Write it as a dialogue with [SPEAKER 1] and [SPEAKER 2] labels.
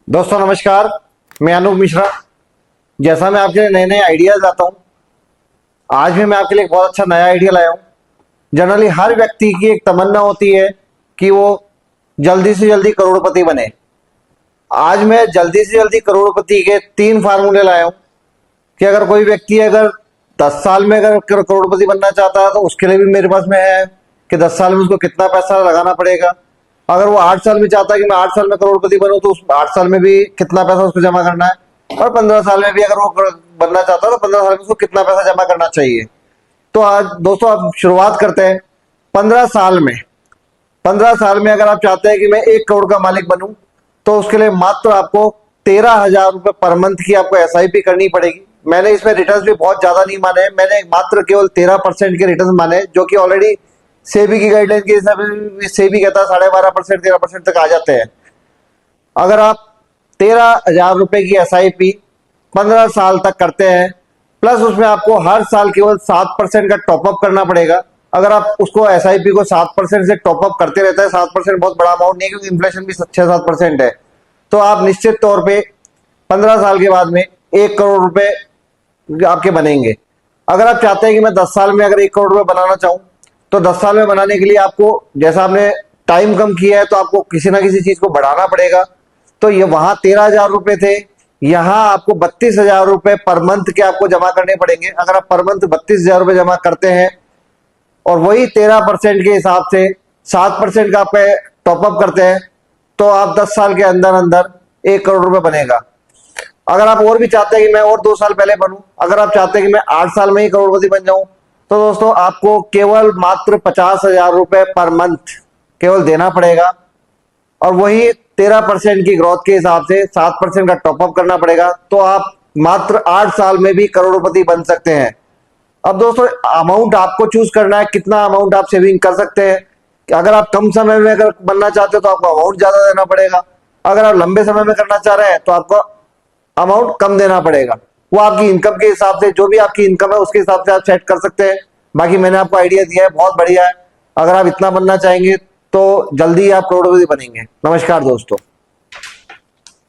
[SPEAKER 1] दोस्तों नमस्कार। मैं अनूप मिश्रा। जैसा मैं आपके लिए नए नए आइडियाज लाता हूँ, आज भी मैं आपके लिए एक बहुत अच्छा नया आइडिया लाया हूँ। जनरली हर व्यक्ति की एक तमन्ना होती है कि वो जल्दी से जल्दी करोड़पति बने। आज मैं जल्दी से जल्दी करोड़पति के 3 फार्मूले लाया हूँ कि अगर कोई व्यक्ति अगर 10 साल में अगर करोड़पति बनना चाहता है तो उसके लिए भी मेरे पास में है कि 10 साल में उसको कितना पैसा लगाना पड़ेगा। अगर वो 8 साल में चाहता है कि मैं 8 साल में करोड़पति बनूं तो उस 8 साल में भी कितना पैसा उसको जमा करना है, और 15 साल में भी अगर वो बनना चाहता है तो 15 साल में उसको कितना पैसा जमा करना चाहिए। तो आज दोस्तों आप शुरुआत करते हैं 15 साल में। 15 साल में अगर आप चाहते हैं कि मैं 1 करोड़ का मालिक बनूं तो उसके लिए मात्र आपको 13,000 रुपए पर मंथ की आपको एसआईपी करनी पड़ेगी। मैंने इसमें रिटर्न भी बहुत ज्यादा नहीं माने हैं, मैंने मात्र केवल 13% के रिटर्न माने, जो कि ऑलरेडी सेबी की गाइडलाइन के हिसाब से सेबी कहता है 12.5% 13% तक आ जाते हैं। अगर आप 13,000 रुपए की एसआईपी 15 साल तक करते हैं, प्लस उसमें आपको हर साल केवल 7% का टॉपअप करना पड़ेगा। अगर आप उसको एसआईपी को 7% से टॉपअप करते रहते हैं, 7% बहुत बड़ा अमाउंट नहीं है क्योंकि इन्फ्लेशन भी 6-7% है, तो आप निश्चित तौर पे 15 साल के बाद में 1 करोड़ रुपए आपके बनेंगे। अगर आप चाहते हैं कि मैं 10 साल में अगर 1 करोड़ रुपए बनाना चाहूं तो 10 साल में बनाने के लिए आपको, जैसा आपने टाइम कम किया है तो आपको किसी ना किसी चीज को बढ़ाना पड़ेगा। तो ये वहां 13,000 रुपए थे, यहां आपको 32,000 रुपए पर मंथ के आपको जमा करने पड़ेंगे। अगर आप पर मंथ 32,000 रुपए जमा करते हैं और वही 13% के हिसाब से 7% का आप टॉपअप करते हैं तो आप 10 साल के अंदर अंदर 1 करोड़ रुपए बनेगा। अगर आप और भी चाहते हैं कि मैं और 2 साल पहले बनूं, अगर आप चाहते हैं कि मैं 8 साल में ही करोड़पति बन जाऊं, तो दोस्तों आपको केवल मात्र 50,000 रुपए पर मंथ केवल देना पड़ेगा, और वही 13% की ग्रोथ के हिसाब से 7% का टॉपअप करना पड़ेगा। तो आप मात्र 8 साल में भी करोड़पति बन सकते हैं। अब दोस्तों अमाउंट आपको चूज करना है, कितना अमाउंट आप सेविंग कर सकते हैं। अगर आप कम समय में अगर बनना चाहते हो तो आपको अमाउंट ज्यादा देना पड़ेगा, अगर आप लंबे समय में करना चाह रहे हैं तो आपको अमाउंट कम देना पड़ेगा। वो आपकी इनकम के हिसाब से, जो भी आपकी इनकम है उसके हिसाब से आप सेट कर सकते हैं। बाकी मैंने आपको आइडिया दिया है, बहुत बढ़िया है। अगर आप इतना बनना चाहेंगे तो जल्दी आप करोड़पति बनेंगे। नमस्कार दोस्तों।